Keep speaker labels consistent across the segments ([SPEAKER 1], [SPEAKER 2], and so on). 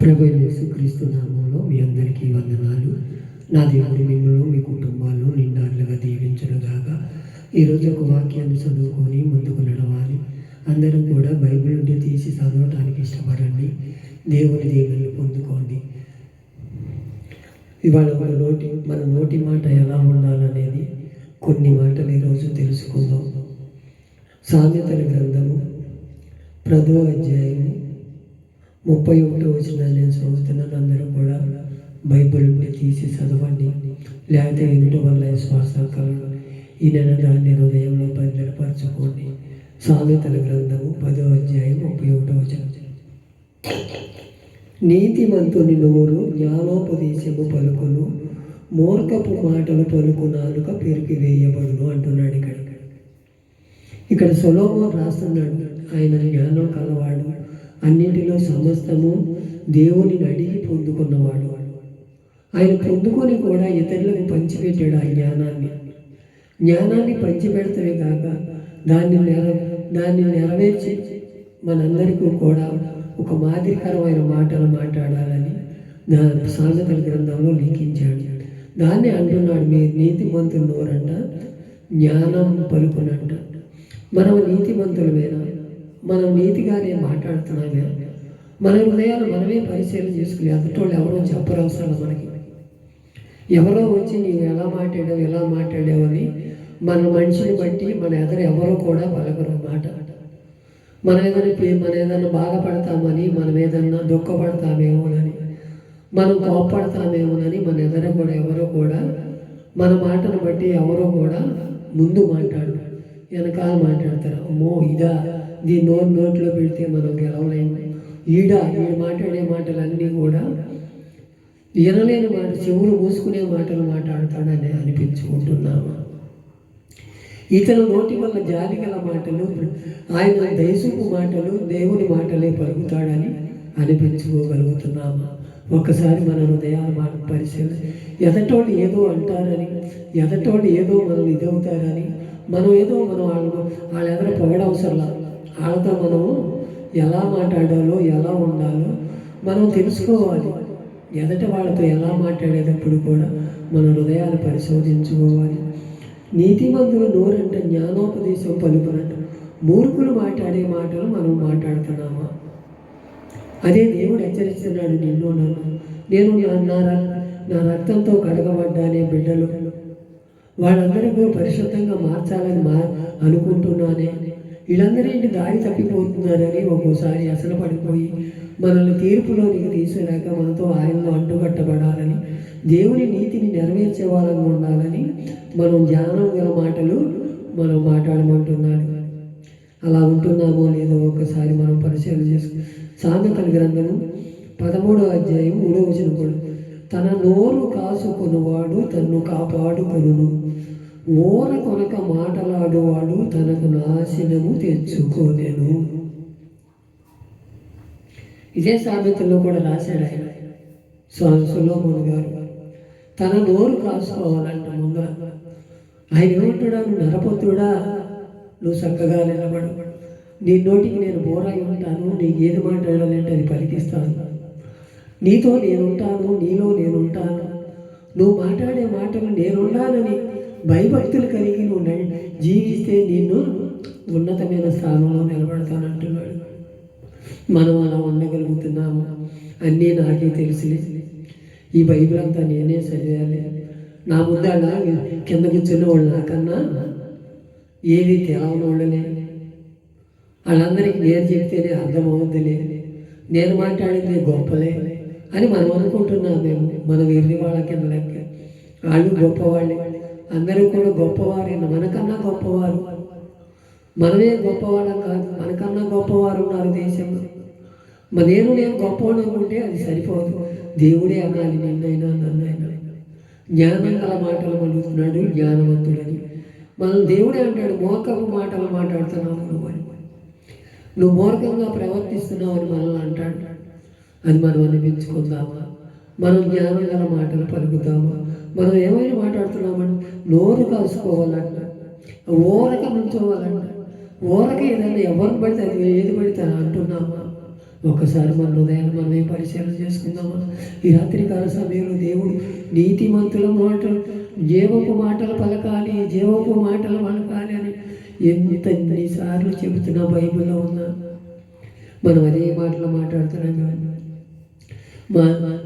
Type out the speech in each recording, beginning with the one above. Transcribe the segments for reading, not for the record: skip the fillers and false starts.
[SPEAKER 1] ప్రభువైన యేసుక్రీస్తు నామములో మీ అందరికీ వందనాలు. నా దేవుడు మిమ్మల్ని మీ కుటుంబాల్లో నిండారులుగా దీవించునుగాక. ఈరోజు ఒక వాక్యాన్ని చదువుకొని ముందుకు నడవాలి. అందరూ కూడా బైబిల్ నుండి తీసి చదవటానికి ఇష్టపడండి. దేవుని దీవెనలు పొందుకోండి. ఇవాళ మన నోటి మాట ఎలా ఉండాలనేది కొన్ని మాటలు ఈరోజు తెలుసుకుందాం. సామెతల గ్రంథము 10వ అధ్యాయము 31వ వచనం నేను చదువుతున్నాను. అందరూ కూడా బైబిల్ నుండి తీసి చదవండి. లేకపోతే వినటం వల్ల శ్వాస కలగ ఈ నెల దాన్ని హృదయంలో భద్రపరచుకోండి. సామెతల గ్రంథము 10వ అధ్యాయం 31వ వచనం. నీతిమంతుని నోరు జ్ఞానోపదేశము పలుకును, మూర్ఖపు మాటలు పలుకు నాలుక పెరికి వేయబడును అంటున్నాడు. ఇక్కడ సొలొమోను రాస్తున్నాడు. ఆయన జ్ఞానం కలవాడు, అన్నింటిలో సమస్తము దేవుని అడిగి పొందుకున్నవాడు. ఆయన పొందుకొని కూడా ఇతరులకు పంచిపెట్టాడు. ఆ జ్ఞానాన్ని పంచిపెడతమే కాక దాన్ని నెరవేర్చి మనందరికీ కూడా ఒక మాదిరికరమైన మాటలు మాట్లాడాలని సామెతల గ్రంథంలో లిఖించాడు. దాన్ని అంటున్నాడు, మీ నీతిమంతులు నోరంట జ్ఞానం పలుకునంట. మనం నీతిమంతులమేనా? మనం నీతిగానే మాట్లాడుతున్నామే? మన హృదయాలు మనమే పరిశీలన చేసుకుని అతటోళ్ళు ఎవరో చెప్పరవసరం. మనకి ఎవరో వచ్చి నీవు ఎలా మాట్లాడావు అని మన మనిషిని బట్టి మన ఎవరో కూడా పలకరు మాట. మనం ఏదైనా బాధపడతామని, మనం ఏదన్నా దుఃఖపడతామేమోనని, మనం కోప్పడతామేమోనని మన కూడా ఎవరో కూడా మన మాటను బట్టి ఎవరో కూడా ముందు వెనకాల మాట్లాడతారు. అమ్మో ఇదా, దీని నోట్లో పెడితే మనం గెలవలేము, ఈడు మాట్లాడే మాటలన్నీ కూడా వినలేని మాట, చెవులు మూసుకునే మాటలు మాట్లాడతాడని అనిపించుకుంటున్నాము. ఇతను నోటి వల్ల జాలి గల మాటలు, ఆయన దయసూపు మాటలు దేవుని మాటలే పలుకుతాడని అనిపించుకోగలుగుతున్నామా? ఒక్కసారి మన హృదయాల మాట పరిశీలన. ఎదటోళ్ళు ఏదో అంటారని, ఎదటోళ్ళు ఏదో మనం ఇదవుతారని, మనం వాళ్ళ ఎదురు పొగడవసరంలా. వాళ్ళతో మనము ఎలా మాట్లాడాలో, ఎలా ఉండాలో మనం తెలుసుకోవాలి. ఎదట వాళ్ళతో ఎలా మాట్లాడేటప్పుడు కూడా మన హృదయాలు పరిశోధించుకోవాలి. నీతిమంతులు నోరంట జ్ఞానోపదేశం పలుకునంట. మూర్ఖులు మాట్లాడే మాటలు మనం మాట్లాడుతున్నామా? అదే దేవుడు హెచ్చరిస్తున్నాడు, నేను నా రక్తంతో కడగబడ్డానే బిడ్డలు, వాళ్ళందరికీ పరిశుద్ధంగా మార్చాలని అనుకుంటున్నానే. వీళ్ళందరేంటి దారి తప్పిపోతున్నారని ఒక్కోసారి అసలు పడిపోయి మనల్ని తీర్పులోనికి తీసుకురాక మనతో ఆయనలో అంటుకట్టబడాలని, దేవుని నీతిని నెరవేర్చే వాళ్ళని ఉండాలని మనం జ్ఞానం గల మాటలు మనం మాట్లాడమంటున్నాడు. అలా ఉంటున్నామో లేదో ఒక్కసారి మనం పరిశీలన చేసుకుని. సామెతల గ్రంథము 13వ అధ్యాయం 3వ వచనం కూడా, తన నోరు కాసుకొనువాడు తన్ను కాపాడుకొనును, ఓర కొనక మాటలాడువాడు తనకు నాశనము తెచ్చుకోలేను. ఇదే సామెతల్లో కూడా రాశాడు ఆయన సొలొమోను గారు. తన నోరు కాసుకోవాలంట. ముందర ఆయన ఏమంటున్నాడు, నరపుత్రుడా నువ్వు చక్కగా నిలబడు, నీ నోటికి నేను బోరాయి ఉంటాను, నీకు ఏది మాట్లాడాలంటే అది పలికిస్తాను, నీతో నేనుంటాను, నీలో నేనుంటాను, నువ్వు మాట్లాడే మాటలు నేనున్నానని భయభక్తులు కలిగి నువ్వు జీవిస్తే నిన్ను ఉన్నతమైన స్థానంలో నిలబడతానంటున్నాడు. మనం అలా ఉండగలుగుతున్నాము? అన్నీ నాకే తెలిసిలే, ఈ బైబిల్ అంతా నేనే చదివాలి, నా ముందు అలా కింద కూర్చున్న వాళ్ళు నాకన్నా ఏది తెలవని వాళ్ళలే, వాళ్ళందరికీ నేను చెప్తేనే అర్థమవుద్దిలే, నేను మాట్లాడింది గొప్పలే అని మనం అనుకుంటున్నామేమో. మనం ఎర్రి వాళ్ళ కింద లెక్క. వాళ్ళు గొప్పవాళ్ళే, అందరూ కూడా గొప్పవారే, మనకన్నా గొప్పవారు. మనమే గొప్పవాళ్ళం కాదు, మనకన్నా గొప్పవారు ఉన్నారు దేశంలో. నేను గొప్పవాడు అనుకుంటే అది సరిపోదు. దేవుడే అనాలి నిన్నైనా నన్నైనా. జ్ఞానం గల మాటలు పలుకుతున్నాడు జ్ఞానవంతుడని. మనం దేవుడే అంటాడు, మూర్ఖపు మాటలు మాట్లాడుతున్నావు నువ్వు మూర్ఖంగా ప్రవర్తిస్తున్నావు అని మనల్ని అంటాడు. అది మనం అనిపించుకుందామా? మనం జ్ఞానం గల మాటలు పలుకుతామా? మనం ఏమైనా మాట్లాడుతున్నామని నోరు కాసుకోవాలంట, ఊరక నుంచోవాలంట. ఊరక ఏదైనా ఎవరు పడితే అది ఏది పడితే అంటున్నామా? ఒకసారి మన హృదయాన్ని మనమే పరిశీలన చేసుకుందామా? ఈ రాత్రికాల సమయంలో దేవుడు నీతిమంతుల మాటలు, జీవపు మాటలు పలకాలి, జీవపు మాటలు పలకాలి అని ఎన్నిసార్లు చెబుతున్నా బైబిల్లో ఉన్నా మనం అదే మాటలు మాట్లాడుతున్నాం కదా.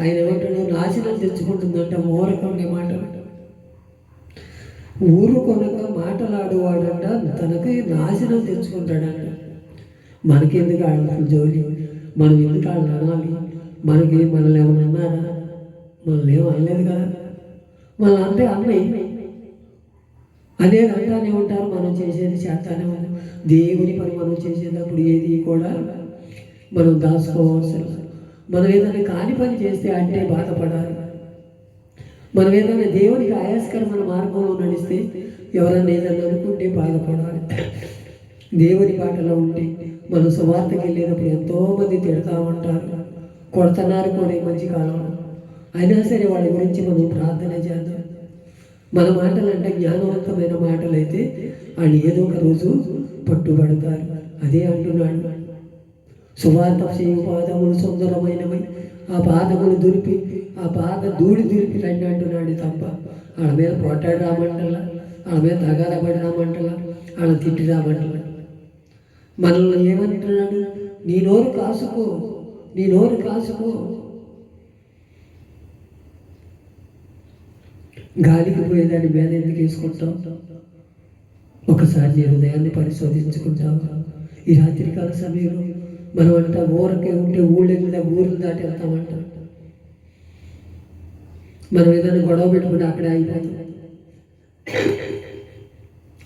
[SPEAKER 1] ఆయన ఏమంటాడు, నాశనం తెచ్చుకుంటుందంట ఊరకుండే మాటలు. ఊరు కొనక మాటలాడువాడంట తనకి నాశనం తెచ్చుకుంటాడంట. మనకెందుకు ఆడాలి జోలి? మనం ఎందుకు ఆడాలి అనాలి? మనల్ని ఏమైనా అన్నారా? మనల్ని ఏం అనలేదు కదా. మన అంటే అన్నయ్య అనేది అంటానే ఉంటారు. మనం చేసేది చేస్తానే ఉంటాం. దేవుని పని మనం చేసేటప్పుడు ఏది కూడా మనం దాచుకోవాల్సిన. మనం ఏదైనా కాని పని చేస్తే అంటే బాధపడాలి. మనం ఏదైనా దేవునికి ఆయాస్కరమైన మార్గంలో నడిస్తే ఎవరైనా ఏదైనా అనుకుంటే బాధపడాలి. దేవుని బాటలో ఉంటే మనం సువార్తకి వెళ్ళేటప్పుడు ఎంతోమంది తిడతా ఉంటారు, కొడుతున్నారు కూడా ఈ మంచి కాలంలో. అయినా సరే వాళ్ళ గురించి మనం ప్రార్థన చేద్దాం. మన మాటలు అంటే జ్ఞానవంతమైన మాటలు అయితే వాళ్ళు ఏదో ఒక రోజు పట్టుబడతారు. అదే అంటున్నాడు, సువార్త చేయు పాదములు సుందరమైనవి, ఆ పాదములు దులిపి ఆ పాద ధూళి దులిపి రండి అంటున్నాడు తప్ప వాళ్ళ మీద పోటాడి రామంటలా, వాళ్ళ మీద తగాదపడి రామంటలా, వాళ్ళ తిట్టి రామంటలా. మనల్ని ఏమంటున్నాడు? నీ నోరు కాసుకో, నీ నోరు కాసుకో. గాలికి పోయేదాన్ని మీద ఎందుకు వేసుకుంటాం? ఒకసారి నీ హృదయాన్ని పరిశోధించుకుంటాం. ఈ రాత్రికాల సమయంలో మనం అంట ఊరకే ఉంటే ఊళ్ళు దాటి వెళ్తామంట. మనం ఏదైనా గొడవ పెట్టుకుంటే అక్కడే అయిపోతాం.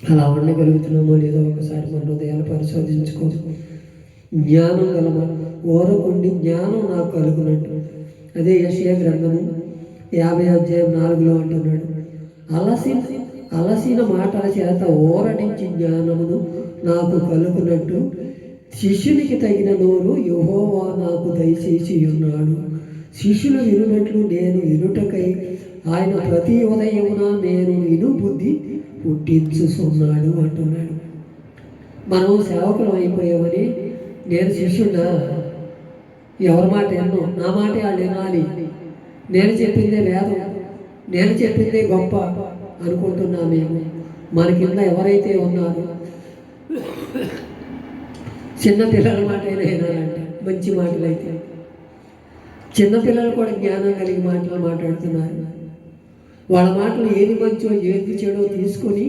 [SPEAKER 1] అలా ఉండగలుగుతున్నామో లేదో ఒకసారి మన హృదయాన్ని పరిశోధించుకో. జ్ఞానం గలమ ఊరకుండి జ్ఞానం నాకు కలుగునట్టు. అదే యెషయా గ్రంథము 50:4 అంటున్నాడు, అలసిన మాటల చేత ఊరడించి జ్ఞానమును నాకు కలుగునట్టు శిష్యునికి తగిన నోరు యెహోవా నాకు దయచేసి ఉన్నాడు. శిష్యులు వినున్నట్లు నేను వినుటకై ఆయన ప్రతి ఉదయమున నేను విను బుద్ధి పుట్టించుతున్నాడు అంటున్నాడు. మనం సేవకులం అయిపోయామని నేను శిష్యుడా, ఎవరి మాట ఎన్నో, నా మాట వాళ్ళు వినాలి, నేను చెప్పిందే వేదం, నేను చెప్పిందే గొప్ప అనుకుంటున్నామేమో. మన కింద ఎవరైతే ఉన్నారో చిన్నపిల్లల మాట అయినా వినాలంట. మంచి మాటలు అయితే చిన్నపిల్లలు కూడా జ్ఞానం కలిగి మాటలు మాట్లాడుతున్నారు. వాళ్ళ మాటలు ఏది మంచో ఏది చెడో తీసుకొని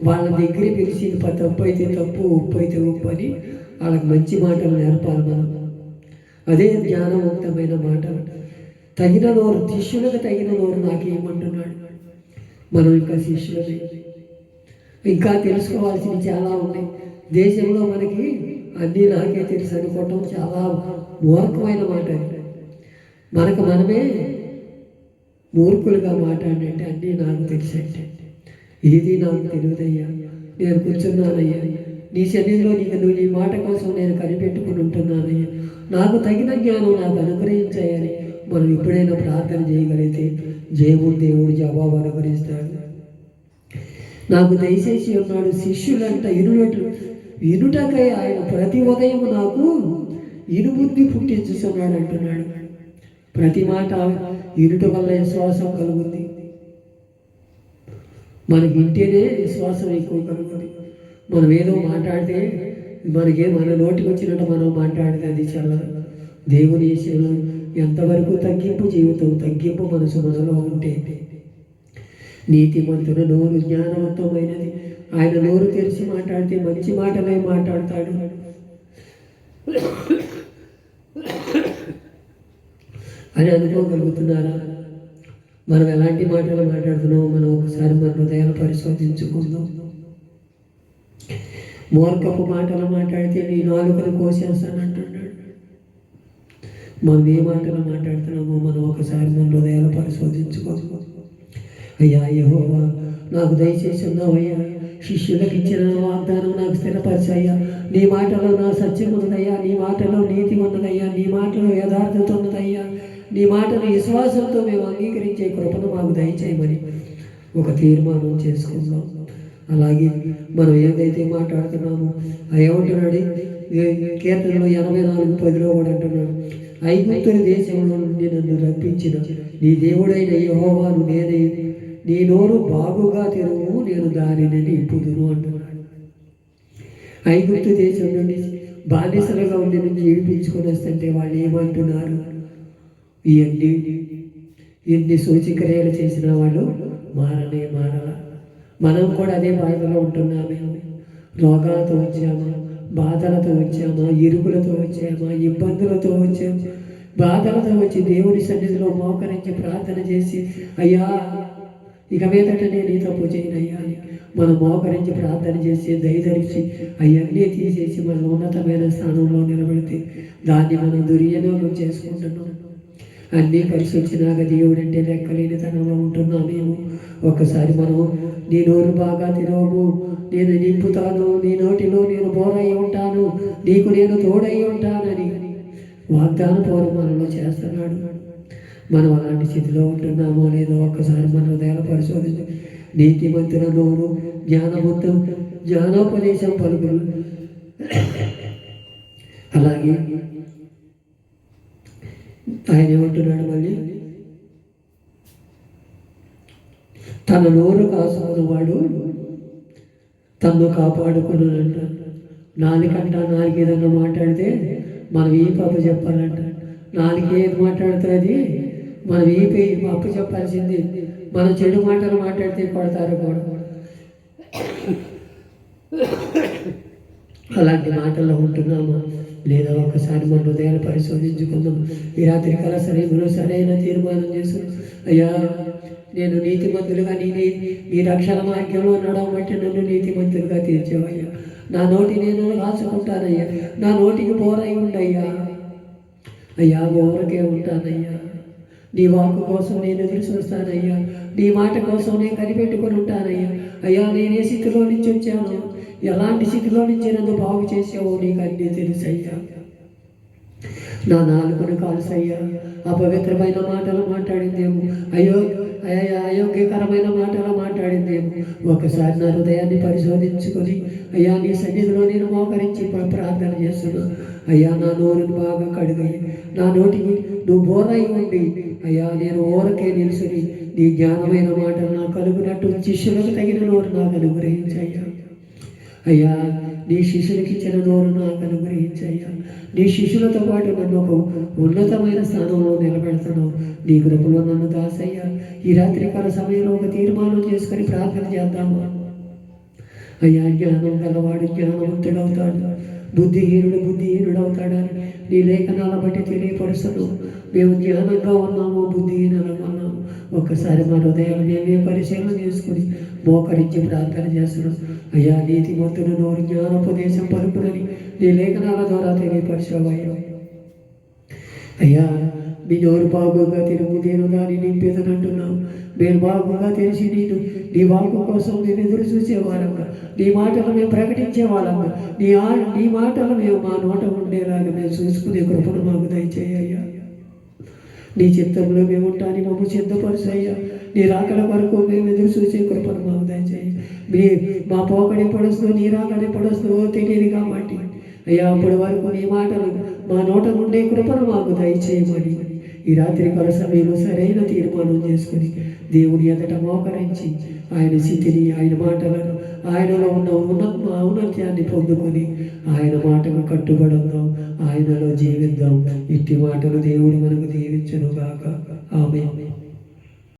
[SPEAKER 1] వాళ్ళ దగ్గరే పిలిచి తప్పు అయితే తప్పు, ఉప్పు అయితే ఉప్పు అని వాళ్ళకి మంచి మాటలు నేర్పాలి మనం. అదే జ్ఞానవంతమైన మాటలు. తగిన నోరు, శిష్యులకు తగిన నోరు నాకేమంటున్నాడు. మనం ఇంకా శిష్యులమే, ఇంకా తెలుసుకోవాల్సినవి చాలా ఉన్నాయి. దేశంలో మనకి అన్నీ నాకే తెలుసు అనుకోవటం చాలా మూర్ఖమైన మాట. మనకు మనమే మూర్ఖులుగా మాట్లాడినట్టే అన్నీ నాకు తెలుసు అంటే ఏది నాకు తెలియదయ్యా, నేను కూర్చున్నానయ్యా, నీ శరీరంలో నువ్వు నీ మాట కోసం నేను కనిపెట్టుకుని ఉంటున్నానయ్యా, నాకు తగిన జ్ఞానం నాకు అనుగ్రహించాయని మనం ఎప్పుడైనా ప్రార్థన చేయగలిగితే దేవుడు జవాబు అనుగ్రహిస్తాడు. నాకు దయచేసి ఉన్నాడు. శిష్యులంట వినుటకై ఆయన ప్రతి ఉదయం నాకు ఇనుబుద్ధి పుట్టించుతున్నాడు అంటున్నాడు. ప్రతి మాట వినుట వల్ల విశ్వాసం కలుగుతుంది. మనకి ఇంటేనే విశ్వాసం ఎక్కువ కలుగుతుంది. మనం ఏదో మాట్లాడితే మన నోటికి వచ్చినట్టు మనం మాట్లాడితే అది చల్లదు. దేవుని విషయంలో ఎంతవరకు తగ్గింపు జీవితం, తగ్గింపు మనసు మనలో ఉంటే నీతిమంతుల నోరు జ్ఞానవంతమైనది. ఆయన నోరు తెరిచి మాట్లాడితే మంచి మాటలే మాట్లాడతాడు. అని అనుకోగలుగుతున్నారా? మనం ఎలాంటి మాటలు మాట్లాడుతున్నామో మనం ఒకసారి మన హృదయాలు పరిశోధించుకుందాం. మూర్ఖపు మాటలు మాట్లాడితే నీ నాలుకను కోసేస్తానంటున్నాడు. మనం ఏ మాటలు మాట్లాడుతున్నామో మనం ఒకసారి మన హృదయాలు పరిశోధించుకుందాం. అయ్యా యెహోవా, నాకు దయచేసి ఉన్నావయ్యా. శిష్యులకు ఇచ్చిన వాగ్దానం నాకు స్థిరపరిచయ్యా. నీ మాటలో నా సత్యం ఉన్నదయ్యా, నీ మాటలో నీతి ఉన్నదయ్యా, నీ మాటలో యథార్థత ఉన్నదయ్యా, నీ మాటను విశ్వాసంతో మేము అంగీకరించే కృపను మాకు దయచేయమని ఒక తీర్మానం చేసుకుందాం. అలాగే మనం ఏదైతే మాట్లాడుతున్నామో ఏమంటున్నాడు? కీర్తనలో 84:10 కూడా అంటున్నాడు, ఐగుప్తుల దేశంలో నుండి నన్ను రప్పించిన నీ దేవుడైన యెహోవాను నేనే, నీ నోరు బాగుగా తెరువు, నేను దానిని నింపుదును అంటున్నాడు. ఐగుప్తు దేశం నుండి బానిసలుగా ఉండి నుంచి ఏడిపించుకొని వస్తుంటే వాళ్ళు ఏమంటున్నారు, ఎన్ని సూచిక్రియలు చేసిన వాళ్ళు మారల. మనం కూడా అదే బాధలో ఉంటున్నామేమో. రోగాలతో వచ్చామా, బాధలతో వచ్చామా, ఇరుకులతో వచ్చామా, ఇబ్బందులతో వచ్చామా, బాధలతో వచ్చి దేవుని సన్నిధిలో మోకరించి ప్రార్థన చేసి, అయ్యా ఇక మీదట నేను ఈ తప్పు చేయను అయ్యా అని మనం మోకరించి ప్రార్థన చేసి దయదరిచి అవన్నీ తీసేసి మనం ఉన్నతమైన స్థానంలో నిలబెడితే దాన్ని మనం దుర్వినియోగం చేసుకుంటున్నాం. అన్నీ కలిసి వచ్చినాక దేవుడు అంటే లెక్కలేని తనంలో ఉంటున్నామేమో. ఒక్కసారి మనము నీ నోరు బాగా తెరవము, నేను నింపుతాను, నీ నోటిలో నేను బోరై ఉంటాను, నీకు నేను తోడై ఉంటానని వాగ్దాన పౌరం మనలో చేస్తున్నాడు. మనం అలాంటి స్థితిలో ఉంటున్నామో లేదో ఒక్కసారి మన హృదయాలు పరిశోధించి, నీతిమంతుల నోరు జ్ఞానోపదేశం పలుకులు. అలాగే ఆయన ఏమంటున్నాడు మళ్ళీ, తన నోరు కాసుకున్నవాడు తన్ను కాపాడుకున్నాడంట. నాలుగు ఏదన్నా మాట్లాడితే మనం ఈ పాప చెప్పాలంట. నాలుగు ఏది మాట్లాడుతుంది మనం ఈ అప్పు చెప్పాల్సింది. మనం చెడు మాటలు మాట్లాడితే కొడతారు కూడా. అలాంటి మాటల్లో ఉంటున్నామా లేదా ఒక్కసారి మన హృదయాలు పరిశోధించుకుందాం. ఈ రాత్రి కాల సరైన తీర్మానం చేసు, అయ్యా నేను నీతిమంతులుగా నీ రక్షణ మార్గంలో నడవబట్టి నన్ను నీతిమంతులుగా తీర్చేవయ్యా. నా నోటి నేను రాసుకుంటానయ్యా, నా నోటికి బోరై ఉండయ్యా. అయ్యా బోరకే ఉంటానయ్యా, నీ వాక్కు కోసం నేను ఎదురు చూస్తానయ్యా, నీ మాట కోసం నేను కనిపెట్టుకొని ఉంటానయ్యా. అయ్యా నేను ఏ స్థితిలో నుంచి వచ్చాను, ఎలాంటి స్థితిలో నుంచి నన్ను బాగు చేసావో నీకు అన్నీ తెలుసయ్యా. నా నాలుగును కాల్సయ్యా, అపవిత్రమైన మాటలు మాట్లాడిందేమో, అయోగ్యకరమైన మాటలు మాట్లాడిందేమో. ఒకసారి నా హృదయాన్ని పరిశోధించుకొని, అయ్యా నీ సన్నిధిలో నేను మోకరించి ప్రార్థన చేస్తున్నాను. అయ్యా నా నోరును బాగా కడుగయ్య, నా నోటికి నువ్వు బోరై ఉండి, అయ్యా నేను ఊరకే నిలుసుని నీ జ్ఞానమైన మాటలు నాకు కలుగునట్టు శిష్యులకు తగిన నోరు నాకు అనుగ్రహించయ్యా. అయ్యా నీ శిష్యులకి ఇచ్చిన నోరు నాకు అనుగ్రహించయ్యా. నీ శిష్యులతో పాటు నన్ను ఒక ఉన్నతమైన స్థానంలో నిలబెడతాను. నీ కృపలో నన్ను దాసయ్యా. ఈ రాత్రికాల సమయంలో ఒక తీర్మానం చేసుకొని ప్రార్థన చేద్దాము. అయ్యా జ్ఞానం గలవాడు జ్ఞానవంతుడవుతాడు, బుద్ధిహీనుడు అవుతాడని నీ లేఖనాల బట్టి తెలియపరుస్తాను. మేము జ్ఞానంగా ఉన్నాము, బుద్ధిహీనంగా ఉన్నాము. ఒక్కసారి మా హృదయాలు మేమే పరిశీలన చేసుకుని మోకరించి ప్రార్థన చేస్తున్నాం. అయ్యా నీతిమంతుడు నోరు జ్ఞానోపదేశం పలుకునని నీ లేఖనాల ద్వారా తెలియపరిచావయ్యా. అయ్యా నీ నోరు బాగుగా తిరుగు, నేను దాన్ని నింపేదనంటున్నావు. నేను బాగుగా తెలిసి నీ వాక్కు కోసం మేము ఎదురు చూసేవాళ్ళంగా, నీ మాటలు మేము ప్రకటించేవాళ్ళంగా, నీ మాటలు మేము మా నోట ఉండేలాగా మేము చూసుకునే కృపను మాకు దయచేయ్యా. నీ చిత్తంలో మేము ఉంటాని మమ్మల్ని సిద్ధపరుచయ్యా. నీ రాకడ వరకు మేము ఎదురు చూసే కృపను మాకు దయచేయి. మా పోకడి పడుస్తూ నీ రాకడి పడుస్తూ తెలియదు కాబట్టి అయ్యా అప్పటి వరకు నీ మాటలు మా నోట నుండే కృపను మాకు దయచేయమని ఈ రాత్రి కాల సమయంలో సరైన తీర్మానం చేసుకుని దేవుని ఎదుట మోకరించి ఆయన స్థితిని, ఆయన మాటలను, ఆయనలో ఉన్న ఔన్నత్యాన్ని పొందుకొని ఆయన మాటకు కట్టుబడదాం, ఆయనలో జీవిద్దాం. ఇట్టి మాటలు దేవుడు మనకు దీవించును గాక. ఆమేన్.